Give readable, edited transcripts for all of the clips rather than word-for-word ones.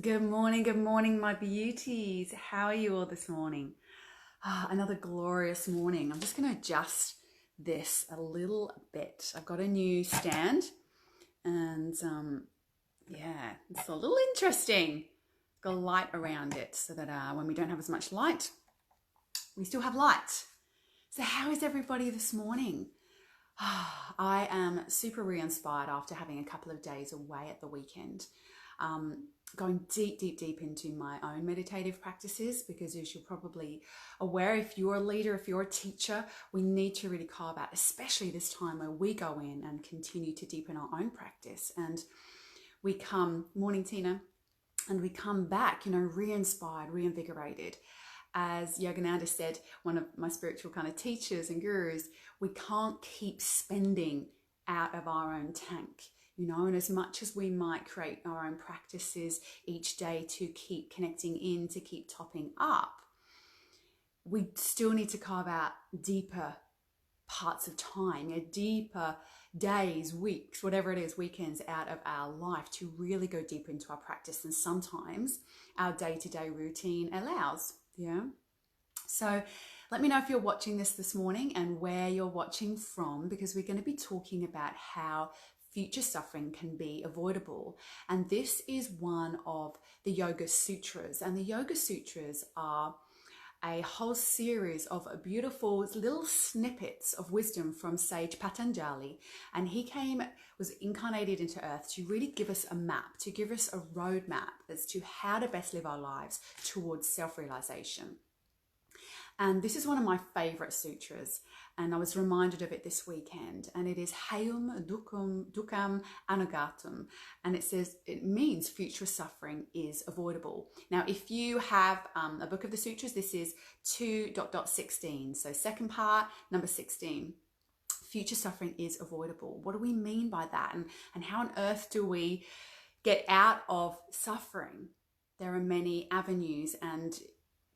good morning, my beauties. How are you all this morning? Another glorious morning. I'm just going to adjust this a little bit. I've got a new stand, and yeah, it's a little interesting. It's got a light around it so that when we don't have as much light, we still have light. So, how is everybody this morning? I am super re-inspired after having a couple of days away at the weekend. Going deep into my own meditative practices, because as you're probably aware, if you're a leader, if you're a teacher, we need to really carve out, especially this time where we go in and continue to deepen our own practice. And we come, morning Tina, and we come back, re-inspired, reinvigorated. As Yogananda said, one of my spiritual kind of teachers and gurus, we can't keep spending out of our own tank. And as much as we might create our own practices each day to keep connecting in, to keep topping up, we still need to carve out deeper parts of time, deeper days, weeks, whatever it is, weekends out of our life to really go deeper into our practice. And sometimes our day-to-day routine allows, So let me know if you're watching this morning and where you're watching from, because we're going to be talking about how future suffering can be avoidable. And this is one of the Yoga Sutras. And the Yoga Sutras are a whole series of beautiful little snippets of wisdom from sage Patanjali. And he was incarnated into earth to really give us a map, to give us a roadmap as to how to best live our lives towards self-realization. And this is one of my favorite sutras, and I was reminded of it this weekend. And it is Hayum Dukkam Anugatam, and it means future suffering is avoidable. Now, if you have a book of the sutras, this is 2.16, so second part, number 16. Future suffering is avoidable. What do we mean by that, and how on earth do we get out of suffering? There are many avenues, and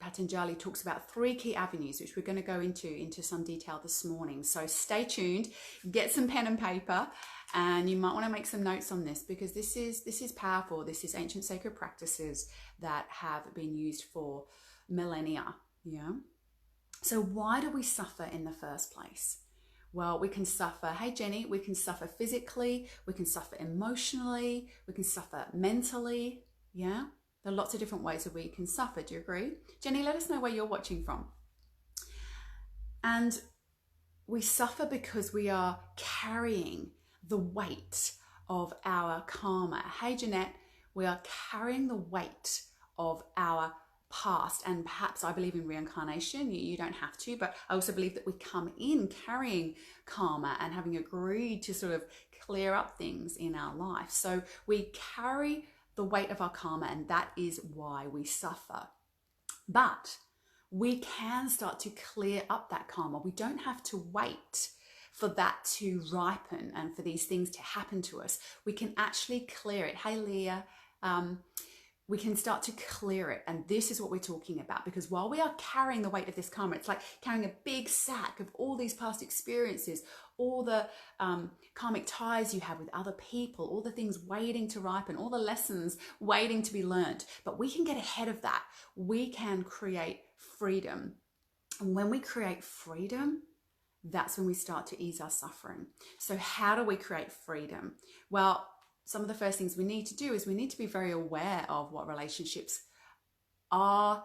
Patanjali talks about 3 key avenues, which we're going to go into some detail this morning. So stay tuned, get some pen and paper, and you might want to make some notes on this, because this is powerful. This is ancient sacred practices that have been used for millennia. So why do we suffer in the first place? Well, we can suffer, hey Jenny, we can suffer physically, we can suffer emotionally, we can suffer mentally, There are lots of different ways that we can suffer. Do you agree? Jenny, let us know where you're watching from. And we suffer because we are carrying the weight of our karma. Hey, Jeanette, we are carrying the weight of our past. And perhaps I believe in reincarnation. You don't have to, but I also believe that we come in carrying karma and having agreed to sort of clear up things in our life. So we carry the weight of our karma, and that is why we suffer. But we can start to clear up that karma. We don't have to wait for that to ripen and for these things to happen to us. We can actually clear it. Hey, Leah, we can start to clear it. And this is what we're talking about, because while we are carrying the weight of this karma, it's like carrying a big sack of all these past experiences, all the karmic ties you have with other people, all the things waiting to ripen, all the lessons waiting to be learned. But we can get ahead of that. We can create freedom. And when we create freedom, that's when we start to ease our suffering. So how do we create freedom? Well, some of the first things we need to do is we need to be very aware of what relationships are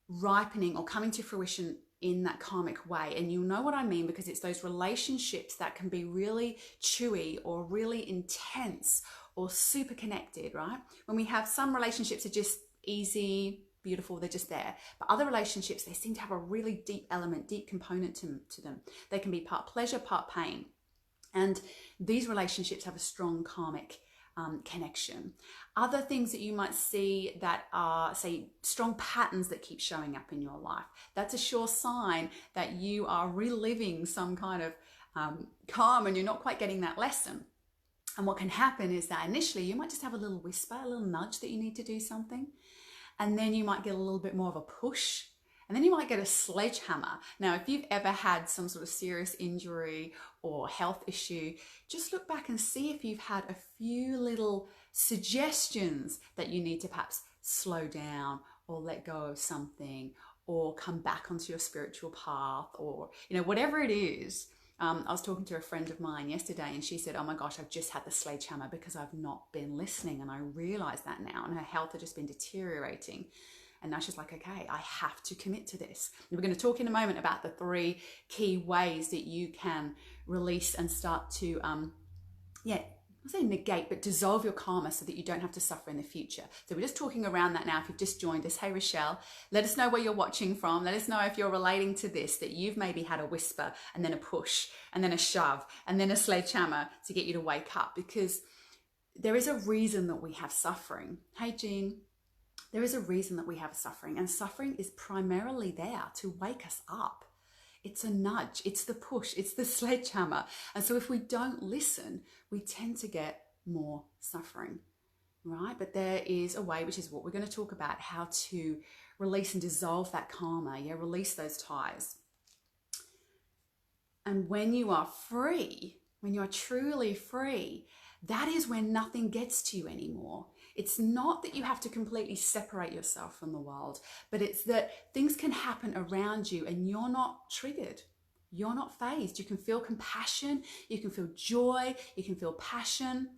ripening or coming to fruition in that karmic way. And you'll know what I mean, because it's those relationships that can be really chewy or really intense or super connected, right? When we have some relationships are just easy, beautiful, they're just there. But other relationships, they seem to have a really deep element, deep component to them. They can be part pleasure, part pain. And these relationships have a strong karmic connection. Other things that you might see that are, say, strong patterns that keep showing up in your life, that's a sure sign that you are reliving some kind of karma and you're not quite getting that lesson. And what can happen is that initially you might just have a little whisper, a little nudge that you need to do something. And then you might get a little bit more of a push. And then you might get a sledgehammer. Now, if you've ever had some sort of serious injury or health issue, just look back and see if you've had a few little suggestions that you need to perhaps slow down or let go of something or come back onto your spiritual path, or, whatever it is. I was talking to a friend of mine yesterday and she said, oh my gosh, I've just had the sledgehammer because I've not been listening. And I realize that now, and her health had just been deteriorating. And now she's like, okay, I have to commit to this. And we're going to talk in a moment about the 3 key ways that you can release and start to, I say negate, but dissolve your karma so that you don't have to suffer in the future. So we're just talking around that now. If you've just joined us, hey Rochelle, let us know where you're watching from. Let us know if you're relating to this, that you've maybe had a whisper and then a push and then a shove and then a sledgehammer to get you to wake up, because there is a reason that we have suffering. Hey Jean, there is a reason that we have suffering, and suffering is primarily there to wake us up. It's a nudge, it's the push, it's the sledgehammer. And so if we don't listen, we tend to get more suffering, right? But there is a way, which is what we're going to talk about, how to release and dissolve that karma, release those ties. And when you are free, when you are truly free, that is when nothing gets to you anymore. It's not that you have to completely separate yourself from the world, but it's that things can happen around you and you're not triggered. You're not fazed. You can feel compassion, you can feel joy, you can feel passion.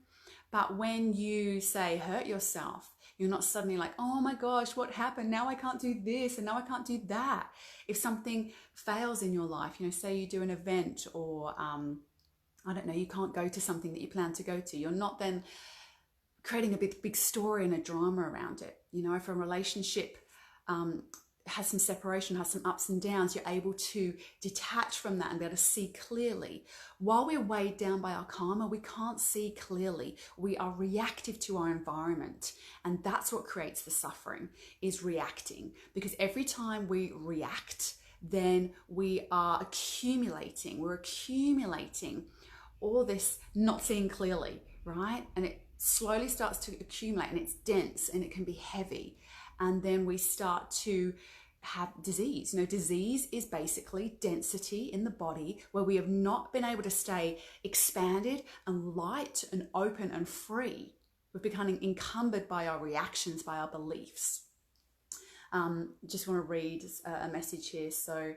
But when you, say, hurt yourself, you're not suddenly like, oh my gosh, what happened? Now I can't do this and now I can't do that. If something fails in your life, say you do an event or, I don't know, you can't go to something that you plan to go to, you're not then creating a big story and a drama around it. If a relationship has some separation, has some ups and downs, you're able to detach from that and be able to see clearly. While we're weighed down by our karma, we can't see clearly. We are reactive to our environment. And that's what creates the suffering, is reacting. Because every time we react, then we are accumulating. We're accumulating all this not seeing clearly, right? And it slowly starts to accumulate and it's dense and it can be heavy. And then we start to have disease. Disease is basically density in the body where we have not been able to stay expanded and light and open and free. We're becoming encumbered by our reactions, by our beliefs. Just want to read a message here. So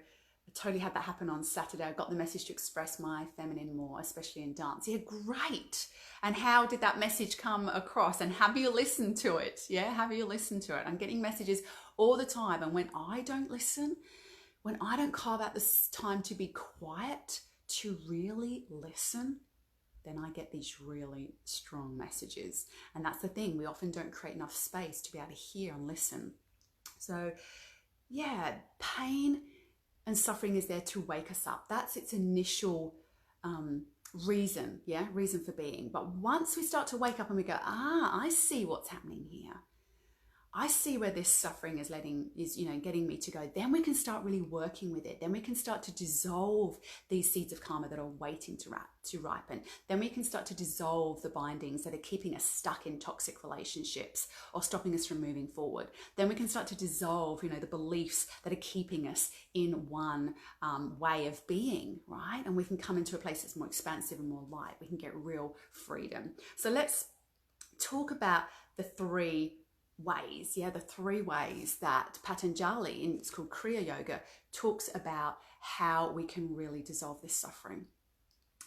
I totally had that happen on Saturday. I got the message to express my feminine more, especially in dance. Yeah, great. And how did that message come across? And have you listened to it? Yeah, have you listened to it? I'm getting messages all the time. And when I don't listen, when I don't carve out this time to be quiet, to really listen, then I get these really strong messages. And that's the thing. We often don't create enough space to be able to hear and listen. So yeah, pain and suffering is there to wake us up. That's its initial reason for being. But once we start to wake up and we go, I see what's happening here. I see where this suffering is getting me to go. Then we can start really working with it. Then we can start to dissolve these seeds of karma that are waiting to ripen. Then we can start to dissolve the bindings that are keeping us stuck in toxic relationships or stopping us from moving forward. Then we can start to dissolve, the beliefs that are keeping us in one way of being, right? And we can come into a place that's more expansive and more light. We can get real freedom. So let's talk about the 3 ways, the 3 ways that Patanjali, and it's called Kriya Yoga, talks about how we can really dissolve this suffering.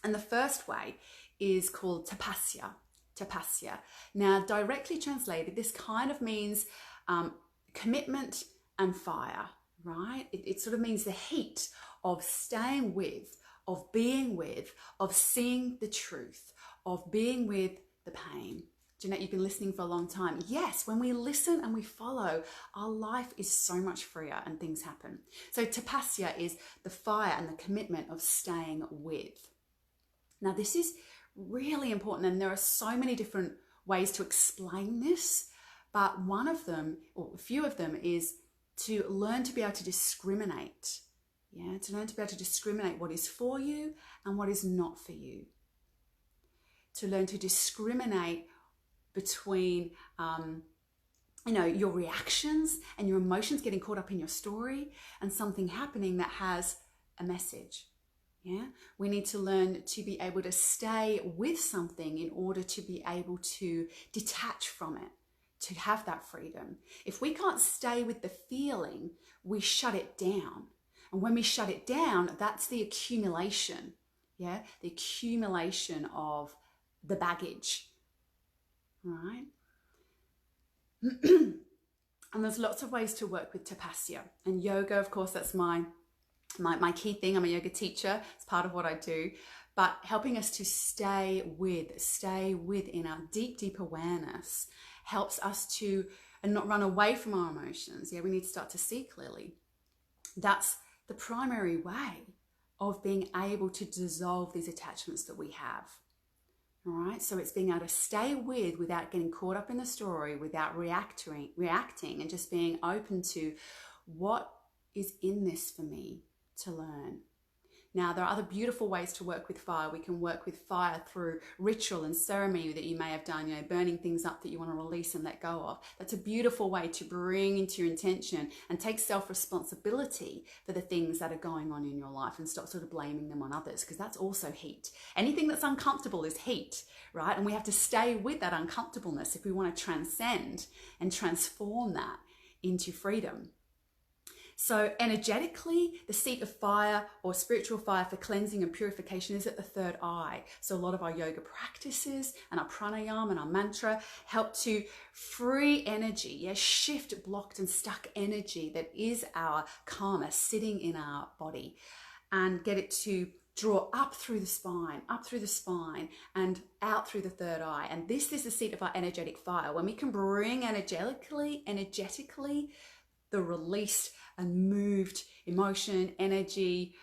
And the first way is called tapasya. Tapasya. Now, directly translated, this kind of means commitment and fire, right? It sort of means the heat of staying with, of being with, of seeing the truth, of being with the pain. Jeanette, you've been listening for a long time. Yes, when we listen and we follow, our life is so much freer and things happen. So tapasya is the fire and the commitment of staying with. Now, this is really important, and there are so many different ways to explain this, but one of them, or a few of them, is to learn to be able to discriminate. To learn to be able to discriminate what is for you and what is not for you. To learn to discriminate between your reactions and your emotions getting caught up in your story and something happening that has a message. Yeah, we need to learn to be able to stay with something in order to be able to detach from it, to have that freedom. If we can't stay with the feeling, we shut it down. And when we shut it down, that's the accumulation. Yeah, the accumulation of the baggage, right? And there's lots of ways to work with tapasya. And yoga, of course, that's my key thing. I'm a yoga teacher. It's part of what I do. But helping us to stay within our deep awareness helps us to and not run away from our emotions. Yeah, we need to start to see clearly. That's the primary way of being able to dissolve these attachments that we have. All right, so it's being able to stay without getting caught up in the story, without reacting, and just being open to what is in this for me to learn. Now, there are other beautiful ways to work with fire. We can work with fire through ritual and ceremony that you may have done, burning things up that you want to release and let go of. That's a beautiful way to bring into your intention and take self-responsibility for the things that are going on in your life and stop sort of blaming them on others, because that's also heat. Anything that's uncomfortable is heat, right? And we have to stay with that uncomfortableness if we want to transcend and transform that into freedom. So energetically, the seat of fire or spiritual fire for cleansing and purification is at the third eye. So a lot of our yoga practices and our pranayama and our mantra help to free energy, shift blocked and stuck energy that is our karma sitting in our body, and get it to draw up through the spine and out through the third eye. And this is the seat of our energetic fire. When we can bring energetically the released and moved emotion, energy,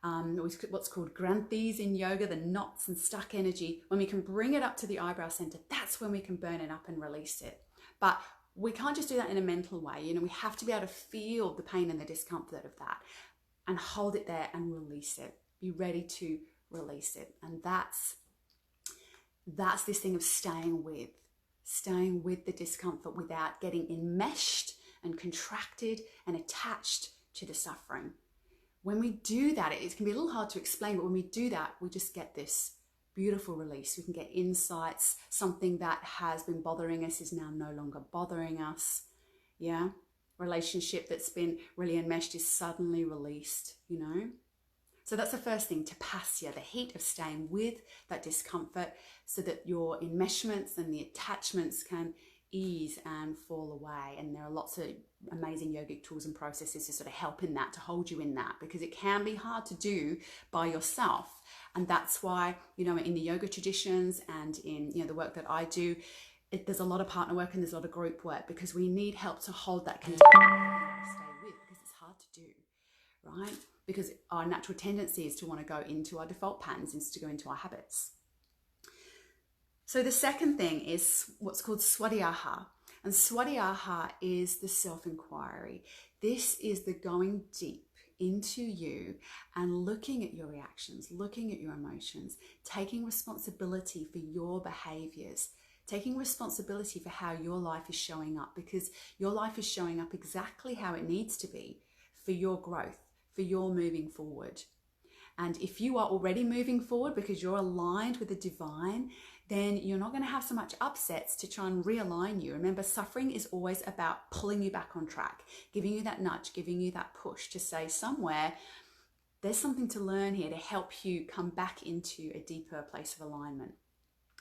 what's called granthis in yoga, the knots and stuck energy, when we can bring it up to the eyebrow center, that's when we can burn it up and release it. But we can't just do that in a mental way. We have to be able to feel the pain and the discomfort of that and hold it there and release it. Be ready to release it. And that's this thing of staying with the discomfort without getting enmeshed and contracted and attached to the suffering. When we do that, it can be a little hard to explain, but when we do that, we just get this beautiful release. We can get insights. Something that has been bothering us is now no longer bothering us. Yeah. Relationship that's been really enmeshed is suddenly released, So that's the first thing, tapasya, the heat of staying with that discomfort so that your enmeshments and the attachments can ease and fall away. And there are lots of amazing yogic tools and processes to sort of help in that, to hold you in that, because it can be hard to do by yourself. And that's why, in the yoga traditions and in, the work that I do, there's a lot of partner work and there's a lot of group work, because we need help to hold that container and stay with, because it's hard to do, right? Because our natural tendency is to want to go into our default patterns, is to go into our habits. So the second thing is what's called swadhyaya. And swadhyaya is the self-inquiry. This is the going deep into you and looking at your reactions, looking at your emotions, taking responsibility for your behaviors, taking responsibility for how your life is showing up, because your life is showing up exactly how it needs to be for your growth, for your moving forward. And if you are already moving forward because you're aligned with the divine, then you're not going to have so much upsets to try and realign you. Remember, suffering is always about pulling you back on track, giving you that nudge, giving you that push to say somewhere, there's something to learn here to help you come back into a deeper place of alignment.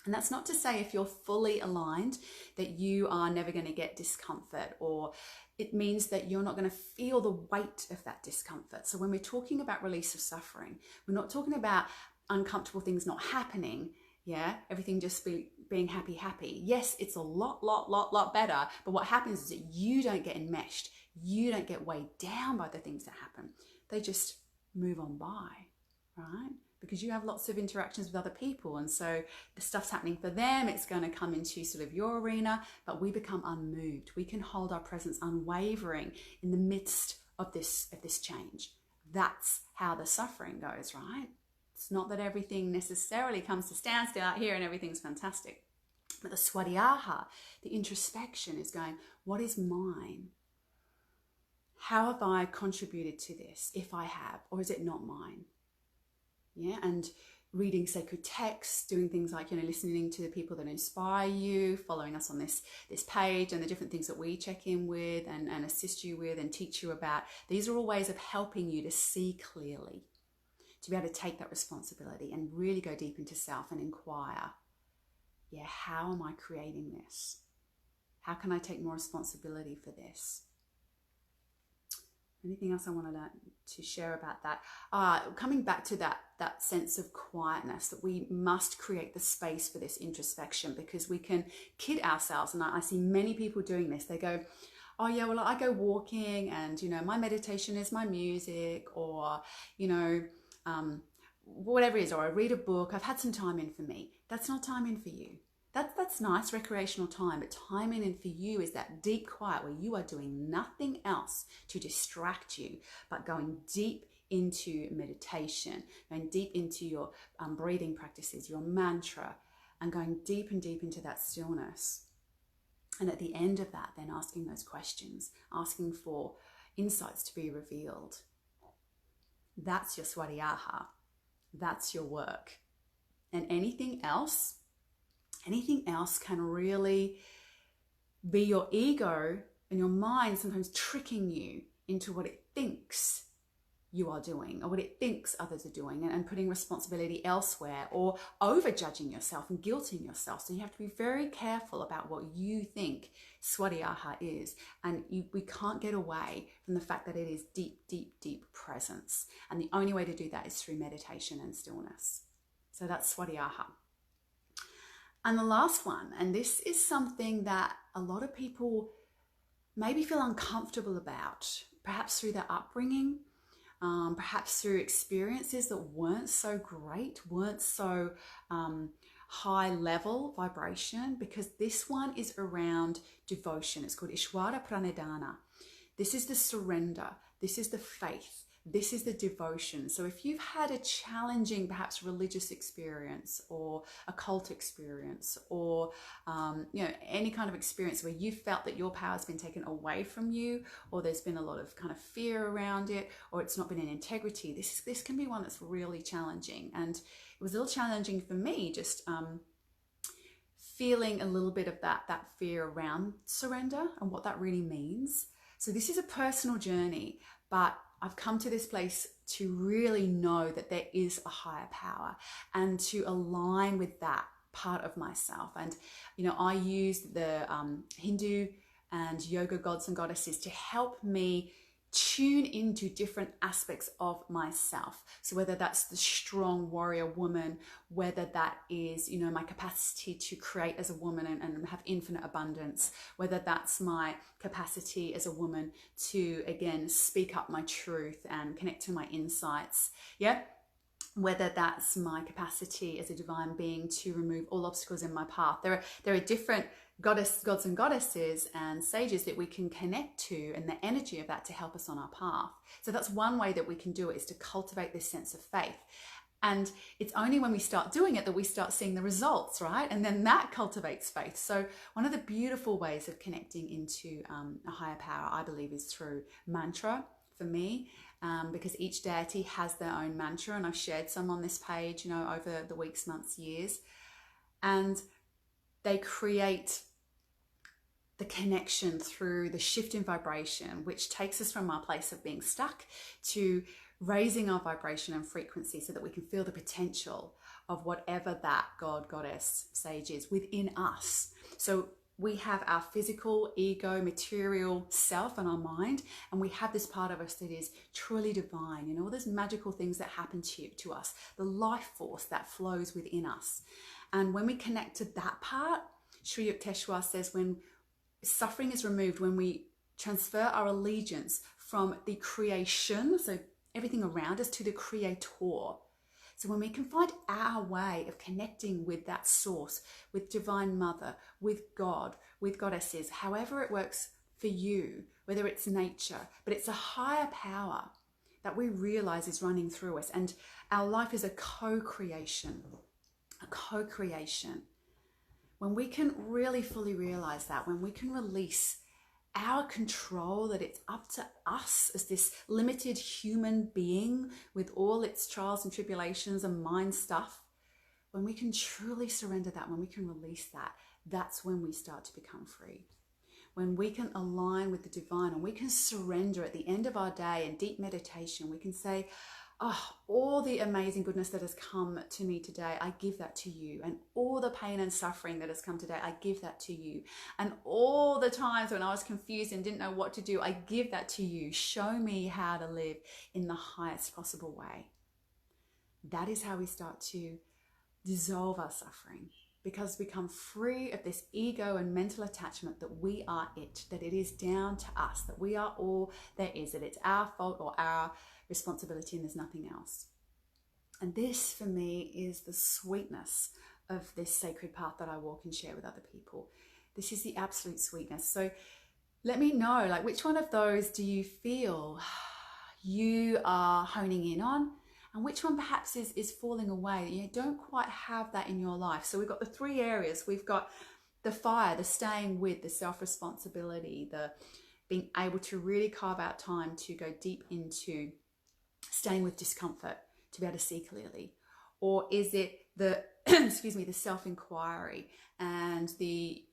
And that's not to say if you're fully aligned that you are never going to get discomfort, or it means that you're not going to feel the weight of that discomfort. So when we're talking about release of suffering, we're not talking about uncomfortable things not happening. Yeah, everything just being happy. Yes, it's a lot better. But what happens is that you don't get enmeshed. You don't get weighed down by the things that happen. They just move on by, right? Because you have lots of interactions with other people. And so the stuff's happening for them. It's going to come into sort of your arena, but we become unmoved. We can hold our presence unwavering in the midst of this change. That's how the suffering goes, right? It's not that everything necessarily comes to standstill out here and everything's fantastic. But the swadhyaya, the introspection, is going, what is mine? How have I contributed to this, if I have, or is it not mine? Yeah, and reading sacred texts, doing things like, listening to the people that inspire you, following us on this page, and the different things that we check in with and assist you with and teach you about. These are all ways of helping you to see clearly, to be able to take that responsibility and really go deep into self and inquire, how am I creating this? How can I take more responsibility for this? Anything else I wanted to share about that? Coming back to that sense of quietness, that we must create the space for this introspection, because we can kid ourselves. And I see many people doing this. They go, oh yeah, well, I go walking and, my meditation is my music, or, whatever it is, or I read a book. I've had some time in for me. That's not time in for you. That's nice recreational time, but time in for you is that deep quiet where you are doing nothing else to distract you, but going deep into meditation, going deep into your breathing practices, your mantra, and going deep and deep into that stillness. And at the end of that, then asking those questions, asking for insights to be revealed. That's your swadhyaya. That's your work. And anything else can really be your ego and your mind sometimes tricking you into what it thinks you are doing, or what it thinks others are doing, and putting responsibility elsewhere, or over-judging yourself and guilting yourself. So you have to be very careful about what you think swadhyaya is. And we can't get away from the fact that it is deep, deep, deep presence. And the only way to do that is through meditation and stillness. So that's swadhyaya. And the last one, and this is something that a lot of people maybe feel uncomfortable about, perhaps through their upbringing, perhaps through experiences that weren't so great, weren't so high level vibration, because this one is around devotion. It's called Ishvara Pranidhana. This is the surrender. This is the faith. This is the devotion. So if you've had a challenging, perhaps religious experience, or a cult experience, or any kind of experience where you felt that your power has been taken away from you, or there's been a lot of kind of fear around it, or it's not been in integrity, this can be one that's really challenging. And it was a little challenging for me, just feeling a little bit of that fear around surrender and what that really means. So this is a personal journey, but I've come to this place to really know that there is a higher power, and to align with that part of myself. And, I use the Hindu and yoga gods and goddesses to help me tune into different aspects of myself. So whether that's the strong warrior woman, whether that is, my capacity to create as a woman and have infinite abundance, whether that's my capacity as a woman to, again, speak up my truth and connect to my insights. Yeah. Whether that's my capacity as a divine being to remove all obstacles in my path. There are different gods and goddesses and sages that we can connect to, and the energy of that to help us on our path. So that's one way that we can do it, is to cultivate this sense of faith. And it's only when we start doing it that we start seeing the results, right? And then that cultivates faith. So one of the beautiful ways of connecting into a higher power, I believe, is through mantra for me. Because each deity has their own mantra, and I've shared some on this page, over the weeks, months, years, and they create the connection through the shift in vibration, which takes us from our place of being stuck to raising our vibration and frequency, so that we can feel the potential of whatever that god, goddess, sage is within us. So we have our physical, ego, material self and our mind, and we have this part of us that is truly divine, all those magical things that happen to us, the life force that flows within us. And when we connect to that part, Sri Yukteswar says, when suffering is removed, when we transfer our allegiance from the creation, so everything around us, to the creator. So when we can find our way of connecting with that source, with Divine Mother, with God, with goddesses, however it works for you, whether it's nature, but it's a higher power that we realize is running through us. And our life is a co-creation, When we can really fully realize that, when we can release our control, that it's up to us as this limited human being with all its trials and tribulations and mind stuff. When we can truly surrender that, when we can release that, that's when we start to become free. When we can align with the divine and we can surrender at the end of our day in deep meditation, we can say, oh, all the amazing goodness that has come to me today, I give that to you. And all the pain and suffering that has come today, I give that to you. And all the times when I was confused and didn't know what to do, I give that to you. Show me how to live in the highest possible way. That is how we start to dissolve our suffering, because we become free of this ego and mental attachment that we are it, that it is down to us, that we are all there is, that it's our fault or our responsibility and there's nothing else. And this for me is the sweetness of this sacred path that I walk and share with other people. This is the absolute sweetness. So let me know, like, which one of those do you feel you are honing in on? And which one perhaps is falling away? You don't quite have that in your life. So we've got the three areas. We've got the fire, the staying with, the self-responsibility, the being able to really carve out time to go deep into staying with discomfort, to be able to see clearly. Or is it the, excuse me, the self-inquiry and the,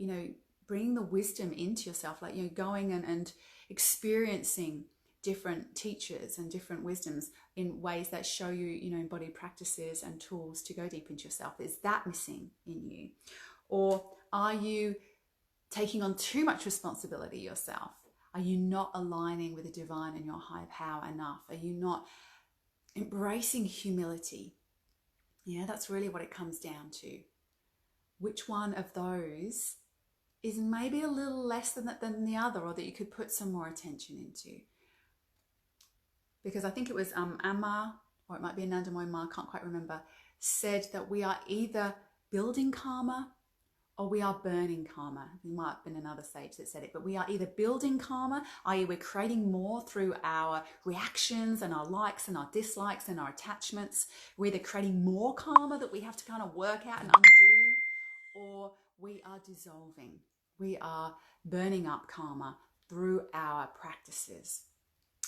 bringing the wisdom into yourself, like, going and experiencing different teachers and different wisdoms in ways that show you, embodied practices and tools to go deep into yourself. Is that missing in you? Or are you taking on too much responsibility yourself? Are you not aligning with the divine and your higher power enough? Are you not embracing humility? Yeah, that's really what it comes down to. Which one of those is maybe a little less than the other, or that you could put some more attention into? Because I think it was Amma, or it might be Ananda Moyar, I can't quite remember, said that we are either building karma or we are burning karma. There might have been another sage that said it, but we are either building karma, i.e. we're creating more through our reactions and our likes and our dislikes and our attachments. We're either creating more karma that we have to kind of work out and undo, or we are dissolving. We are burning up karma through our practices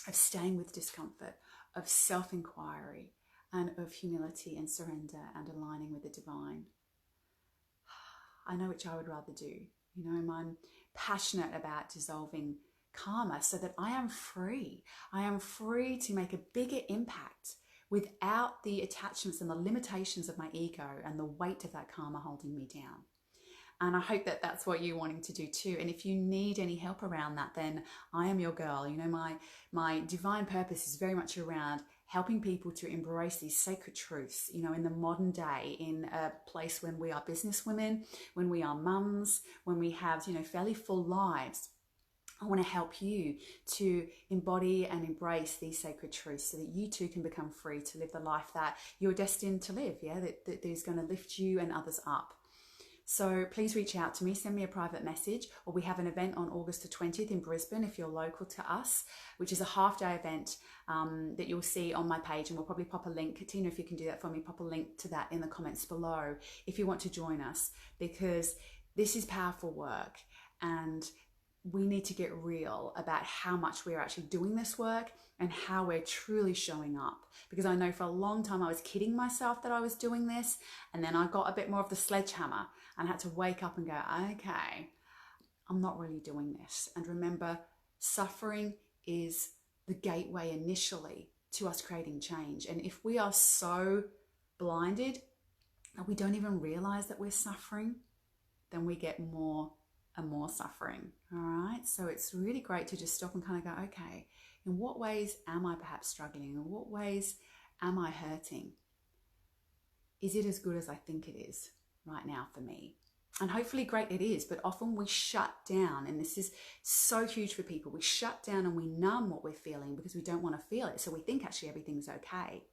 of staying with discomfort, of self-inquiry, and of humility and surrender and aligning with the divine. I know which I would rather do. I'm passionate about dissolving karma so that I am free. I am free to make a bigger impact without the attachments and the limitations of my ego and the weight of that karma holding me down. And I hope that that's what you're wanting to do too. And if you need any help around that, then I am your girl. My divine purpose is very much around helping people to embrace these sacred truths, in the modern day, in a place when we are business women, when we are mums, when we have, fairly full lives. I want to help you to embody and embrace these sacred truths so that you too can become free to live the life that you're destined to live, that is going to lift you and others up. So please reach out to me, send me a private message, or we have an event on August the 20th in Brisbane if you're local to us, which is a half-day event that you'll see on my page, and we'll probably pop a link. Tina, if you can do that for me, pop a link to that in the comments below if you want to join us, because this is powerful work and we need to get real about how much we're actually doing this work and how we're truly showing up. Because I know for a long time I was kidding myself that I was doing this, and then I got a bit more of the sledgehammer and had to wake up and go, okay, I'm not really doing this. And remember, suffering is the gateway initially to us creating change. And if we are so blinded that we don't even realize that we're suffering, then we get more and more suffering. All right. So it's really great to just stop and kind of go, okay, in what ways am I perhaps struggling? In what ways am I hurting? Is it as good as I think it is right now for me? And hopefully great it is, but often we shut down, and this is so huge for people. We shut down and we numb what we're feeling because we don't want to feel it. So we think actually everything's okay.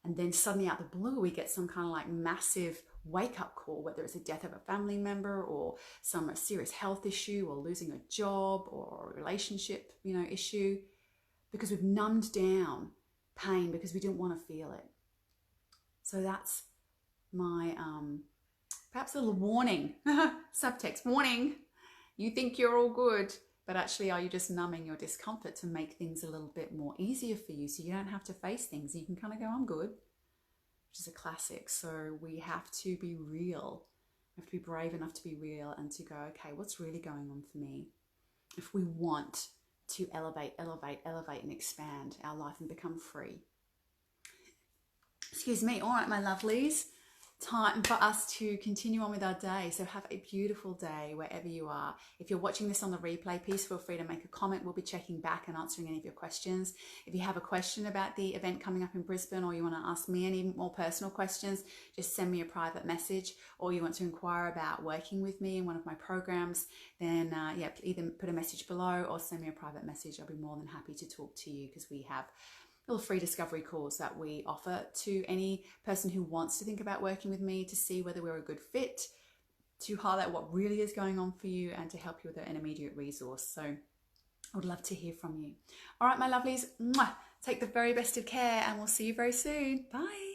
And then suddenly out the blue, we get some kind of like massive wake-up call, whether it's a death of a family member or some serious health issue or losing a job or a relationship, issue, because we've numbed down pain because we didn't want to feel it. So that's my perhaps a little warning, subtext warning. You think you're all good. but actually, are you just numbing your discomfort to make things a little bit more easier for you so you don't have to face things? You can kind of go, I'm good, which is a classic. So we have to be real. We have to be brave enough to be real and to go, okay, what's really going on for me? If we want to elevate, and expand our life and become free. Excuse me. All right, my lovelies. Time for us to continue on with our day. So have a beautiful day wherever you are. If you're watching this on the replay, please feel free to make a comment. We'll be checking back and answering any of your questions. If you have a question about the event coming up in Brisbane, or you want to ask me any more personal questions, just send me a private message. Or you want to inquire about working with me in one of my programs, then either put a message below or send me a private message. I'll be more than happy to talk to you, because we have little free discovery calls that we offer to any person who wants to think about working with me, to see whether we're a good fit, to highlight what really is going on for you, and to help you with an immediate resource. So I would love to hear from you. All right, my lovelies, take the very best of care, and we'll see you very soon. Bye.